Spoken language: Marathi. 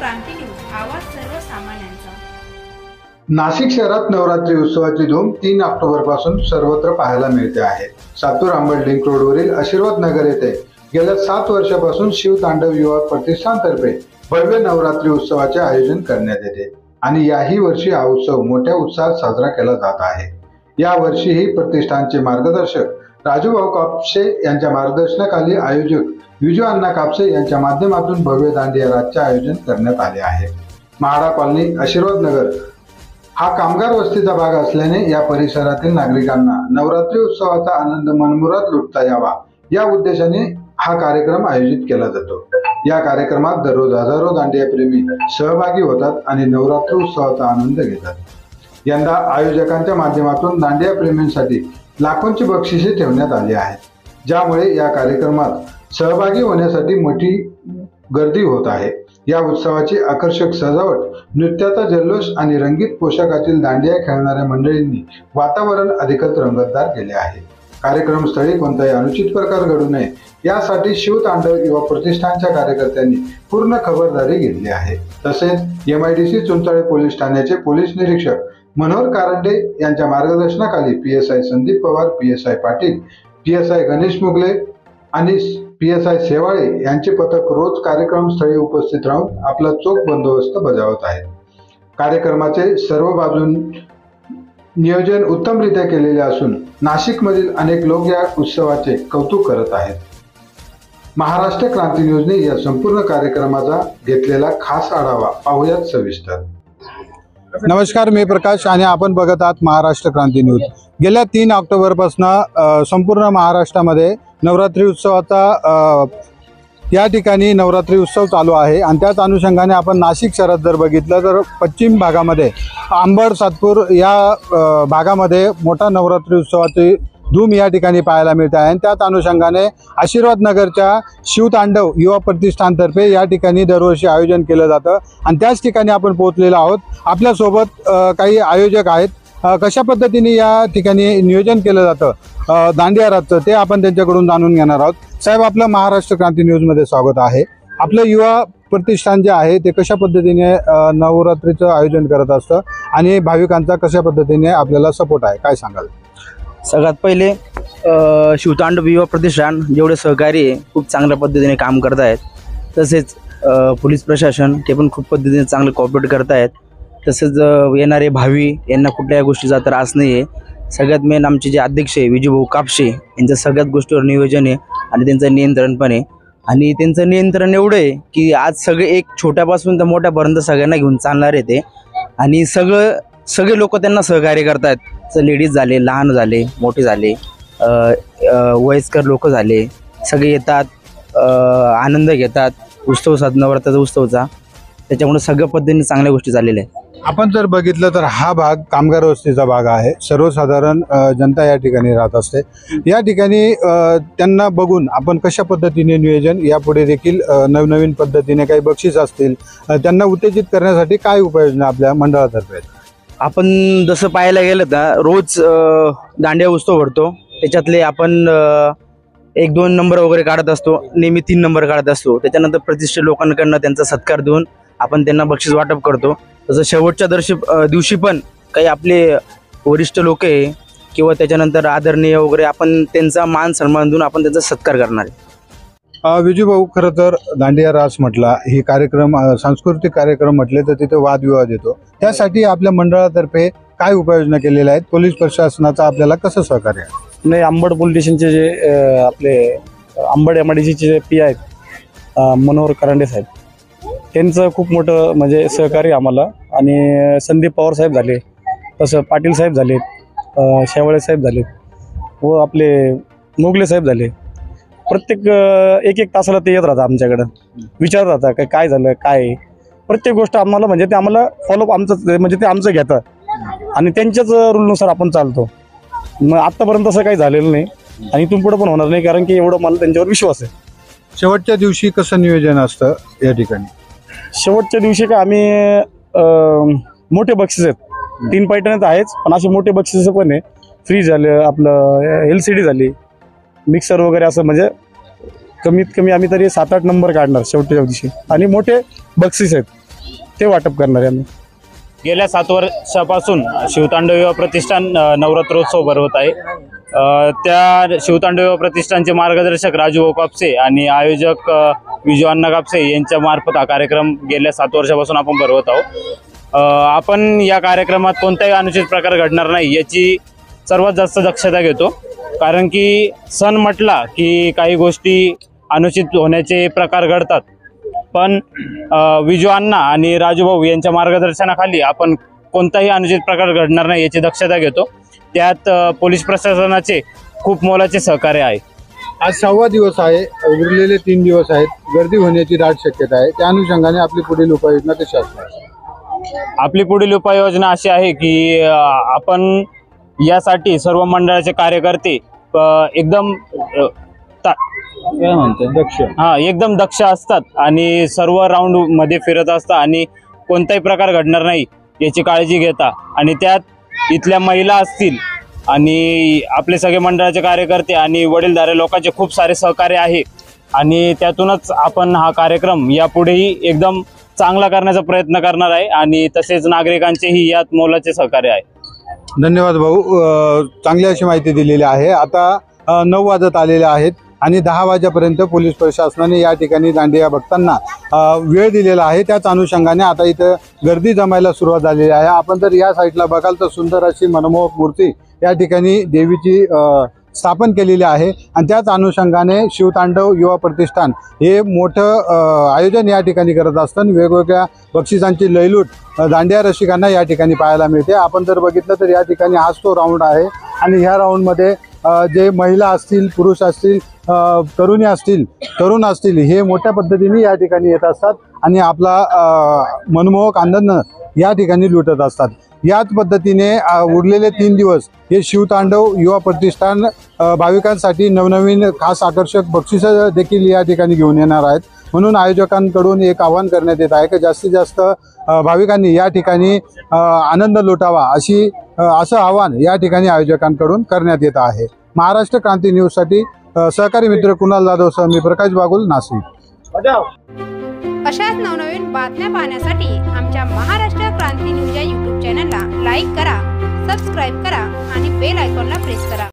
क्रांती न्यूज, आवाज सर्वसामान्यांचा। नाशिक शहरात नवरात्री उत्सवाची धूम 3 ऑक्टोबर पासून सर्वत्र पाहायला मिळते आहे। सातूर अंबड लिंक रोडवरील आशीर्वाद नगर येथे गेल्या 7 वर्षापासून शिव तांडव युवा प्रतिष्ठानतर्फे भव्य नवरात्री उत्सवाचे आयोजन करण्यात येते आणि याही वर्षी हा उत्सव मोठ्या उत्साहात साजरा केला जात आहे। या वर्षीही प्रतिष्ठानचे मार्गदर्शक राजूभाऊ कापसे यांच्या मार्गदर्शनाखाली आयोजक विजू अण्णा कापसे यांच्या माध्यमातून भव्य दांडिया राजचे आयोजन करण्यात आले आहे। महाडा कॉलनी आशीर्वाद नगर हा कामगार वस्तीचा भाग असल्याने या परिसरातील नागरिकांना नवरात्री उत्सवाचा आनंद मनमुराद लुटता यावा या उद्देशाने हा कार्यक्रम आयोजित केला जातो। या कार्यक्रमात दररोज हजारो दांडिया प्रेमी सहभागी होतात आणि नवरात्री उत्सवाचा आनंद घेतात। यंदा आयोजकांच्या माध्यमातून दांडिया प्रेमींसाठी लाखोंची बक्षिसे ठेवण्यात आली आहेत, ज्यामुळे या कार्यक्रमात सहभागी होण्यासाठी मोठी गर्दी होत आहे। या उत्सवाची आकर्षक सजावट, नृत्याचा जल्लोष आणि रंगीत पोशाखातील दांडिया खेळणाऱ्या मंडळींनी वातावरण अधिकच रंगतदार केले आहे। कार्यक्रम स्थळी कोणताही अनुचित प्रकार घडू नये यासाठी शिव तांडव युवा प्रतिष्ठानच्या कार्यकर्त्यांनी पूर्ण खबरदारी घेतली आहे। तसेच MIDC चुंचाळे पोलीस ठाण्याचे पोलीस निरीक्षक मनोहर कारंडे यांच्या मार्गदर्शनाखाली PSI Sandeep Pawar, PSI Patil, PSI Ganesh Mughal e आणि PSI सेवाळे यांचे पथक रोज कार्यक्रम स्थळी उपस्थित राहून आपला चोख बंदोबस्त बजावत आहेत। कार्यक्रमाचे सर्व बाजून नियोजन उत्तमरित्या केलेले असून नाशिकमधील अनेक लोक या उत्सवाचे कौतुक करत आहेत। महाराष्ट्र क्रांती न्यूजने या संपूर्ण कार्यक्रमाचा घेतलेला खास आढावा पाहूयात सविस्तर। नमस्कार, मी प्रकाश आणि आपण बघत आहात महाराष्ट्र क्रांती न्यूज। गेल्या 3 ऑक्टोबर पासून संपूर्ण महाराष्ट्रामध्ये नवरात्री उत्सवाचा या ठिकाणी नवरात्री उत्सव चालू आहे आणि त्याच अनुषंगाने आपण नाशिक शहरात जर बघितलं तर पश्चिम भागामध्ये अंबड सातपूर या भागामध्ये मोठा नवरात्री उत्सवाची धूम या ठिकाणी पाहायला मिळते आहे। त्याच अनुषंगाने आशीर्वाद नगरच्या शिवतांडव युवा प्रतिष्ठानतर्फे या ठिकाणी दरवर्षी आयोजन केलं जातं आणि त्याच ठिकाणी आपण पोहोचलेलो आहोत। आपल्यासोबत काही आयोजक आहेत। कशा पद्धतीने या ठिकाणी नियोजन केलं जातं दांडिया राजचं ते आपण त्यांच्याकडून जाणून घेणार आहोत। साहेब, आपलं महाराष्ट्र क्रांती न्यूजमध्ये स्वागत आहे। आपलं युवा प्रतिष्ठान जे आहे ते कशा पद्धतीने नवरात्रीचं आयोजन करत असतं आणि भाविकांचा कशा पद्धतीने आपल्याला सपोर्ट आहे, काय सांगाल? सगळ्यात पहिले शिवतांडव युवा प्रतिष्ठान जेवढे सहकारी आहे खूप चांगल्या पद्धतीने काम करत आहेत। तसेच पोलीस प्रशासन ते पण खूप पद्धतीने चांगलं कॉपरेट करत आहेत। तसेच येणारे भावी यांना कुठल्याही गोष्टीचा त्रास नाही आहे। सगळ्यात मेन आमचे जे अध्यक्ष आहे विजूभाऊ कापसे यांच्या सगळ्यात गोष्टीवर नियोजन आहे आणि त्यांचं नियंत्रण पण आहे। आणि त्यांचं नियंत्रण एवढं आहे की आज सगळे एक छोट्यापासून तर मोठ्यापर्यंत सगळ्यांना घेऊन चालणार आहे ते आणि सगळे लोक त्यांना सहकार्य करतात। लेडीज झाले, लहान झाले, मोठे झाले, वयस्कर लोक झाले, सगळे येतात, आनंद घेतात उत्सव नवरात्राचा उत्सवचा। त्याच्यामुळे सगळ्या पद्धतीने चांगल्या गोष्टी झालेल्या आहेत। आपण जर बघितलं तर हा भाग कामगार वस्तीचा भाग आहे। सर्वसाधारण जनता या ठिकाणी राहत असते। या ठिकाणी त्यांना बघून आपण कशा पद्धतीने नियोजन यापुढे देखील नवनवीन पद्धतीने काही बक्षीस असतील त्यांना उत्तेजित करण्यासाठी काय उपाययोजना आपल्या मंडळातर्फे आहेत? आपण जसं पाहायला गेलं तर रोज दांडिया उत्सव भरतो, त्याच्यातले आपण 1-2 नंबर वगैरे काढत असतो, नेहमी 3 नंबर काढत असतो। त्याच्यानंतर प्रतिष्ठित लोकांकडनं त्यांचा सत्कार देऊन आपण त्यांना बक्षीस वाटप करतो। तसं शेवटच्या दिवशी पण काही आपले वरिष्ठ लोक आहे किंवा त्याच्यानंतर आदरणीय वगैरे आपण त्यांचा मान सन्मान देऊन आपण त्यांचा सत्कार करणार आहे। विजू भाऊ, खरं तर दांडिया रास म्हटला ही कार्यक्रम सांस्कृतिक कार्यक्रम म्हटले तर तिथे वादविवाद येतो, त्यासाठी आपल्या मंडळातर्फे काय उपाययोजना केलेल्या आहेत? पोलीस प्रशासनाचा आपल्याला कसं सहकार्य आहे? नाही, अंबड पोलीस स्टेशनचे जे आपले अंबड MIDC चे जे PI आहेत मनोहर कारंडे साहेब, त्यांचं खूप मोठं म्हणजे सहकार्य आम्हाला। आणि संदीप पवार साहेब झाले, तसं पाटील साहेब झाले, शेवाळे साहेब झाले व आपले मुगले साहेब झाले। प्रत्येक 1-1 तासाला ते येत राहतात आमच्याकडं, विचारत राहतात काय झालं काय, प्रत्येक गोष्ट आम्हाला म्हणजे ते आम्हाला फॉलोअप आमचं म्हणजे ते आमचं घेतात आणि त्यांच्याच रूलनुसार आपण चालतो। मग आत्तापर्यंत असं काही झालेलं नाही आणि इथून पुढे पण होणार नाही, कारण की एवढं मला त्यांच्यावर विश्वास आहे। शेवटच्या दिवशी कसं नियोजन असतं या ठिकाणी? शेवटच्या दिवशी काय आम्ही मोठे बक्षीस आहेत, 3 पैठण्यात आहेच, पण असे मोठे बक्षीस पण आहे। फ्रीज झालं, आपलं LCD झाली, मिक्सर वगैरे, असं म्हणजे कमीत कमी आम्ही तरी 7-8 नंबर काढणार शेवटच्या दिवशी आणि मोठे बक्षीस आहेत। ते वाटप करणार आहे आम्ही. गेल्या 7 वर्षापासून शिवतांडव युवा प्रतिष्ठान नवरात्रोत्सव भरवत आहे. त्या शिवतांडव युवा प्रतिष्ठानचे मार्गदर्शक राजू कापसे आणि आयोजक विजू अण्णा कापसे यांच्या मार्फत हा कार्यक्रम गेल्या 7 वर्षापासून आपण भरवत आहोत. आपण या कार्यक्रमात कोणताही अनुचित प्रकार घडणार नाही याची सर्वात जास्त दक्षता घेतो. कारण की सण म्हटला की काही गोष्टी अनुचित होण्याचे प्रकार घडतात, पण विजू अण्णा आणि राजू भाऊ यांच्या मार्गदर्शनाखाली आपण कोणताही अनुचित प्रकार घडणार नाही याची दक्षता घेतो. त्यात पोलीस प्रशासनाचे खूप मोलाचे सहकार्य आहे. आज 6वा दिवस आहे, उरलेले 3 दिवस आहेत. गर्दी होण्याची दाट शक्यता आहे. त्या अनुषंगाने आपली पुढील उपाययोजना कशी असणार? आपली पुढील उपाययोजना अशी आहे की आपण यासाठी सर्व मंडळाचे कार्यकर्ते एकदम एकदम दक्ष असतात आणि सर्व राऊंड मध्ये फिरत असतात आणि कोणताही प्रकार घडणार नाही याची काळजी घेता. आणि त्यात इथल्या महिला असतील आणि आपले सगळे मंडळाचे कार्यकर्ते आणि वडीलधारे लोकांचे खूप सारे सहकार्य आहे. आणि त्यातूनच आपण हा कार्यक्रम यापुढेही एकदम चांगला करण्याचा प्रयत्न करणार आहे आणि तसेच नागरिकांचेही यात मोलाचे सहकार्य आहे. धन्यवाद भाऊ, चांगली अशी माहिती दिलेली आहे. आता 9 वाजत आलेले आहेत आणि 10 वाजेपर्यंत पोलीस प्रशासनाने या ठिकाणी दांडिया भक्तांना वेळ दिलेला आहे. त्याच अनुषंगाने आता इथं गर्दी जमायला सुरुवात झालेली आहे. आपण जर या साईडला बघाल तर सुंदर अशी मनमोहक मूर्ती या ठिकाणी देवीची स्थापन केलेली आहे आणि त्याच अनुषंगाने शिवतांडव युवा प्रतिष्ठान हे मोठं आयोजन या ठिकाणी करत असताना वेगवेगळ्या बक्षिसांची लयलूट दांडिया रसिकांना या ठिकाणी पाहायला मिळते. आपण जर बघितलं तर या ठिकाणी हाच तो राऊंड आहे आणि ह्या राऊंडमध्ये जे महिला असतील, पुरुष असतील, तरुणी असतील, तरुण असतील, हे मोठ्या पद्धतीने या ठिकाणी येत असतात आणि आपला मनमोहक आनंद या ठिकाणी लुटत असतात. याच पद्धतीने उरलेले 3 दिवस हे शिवतांडव युवा प्रतिष्ठान भाविकांसाठी नवनवीन खास आकर्षक बक्षिसं देखील या ठिकाणी घेऊन येणार आहेत. म्हणून आयोजकांकडून एक आवाहन करण्यात येत आहे की जास्तीत जास्त भाविकांनी या ठिकाणी आनंद लुटावा असं आवाहन या ठिकाणी आयोजकांकडून करण्यात येत आहे. महाराष्ट्र क्रांती न्यूजसाठी सहकारी मित्र कुणाल जाधवसह मी प्रकाश बागुल, नाशिक. अशाच नवनवीन बातम्या पाहण्यासाठी आमच्या महाराष्ट्र क्रांती न्यूज या YouTube चॅनलला लाईक करा, सबस्क्राईब करा आणि बेल आयकॉनला प्रेस करा.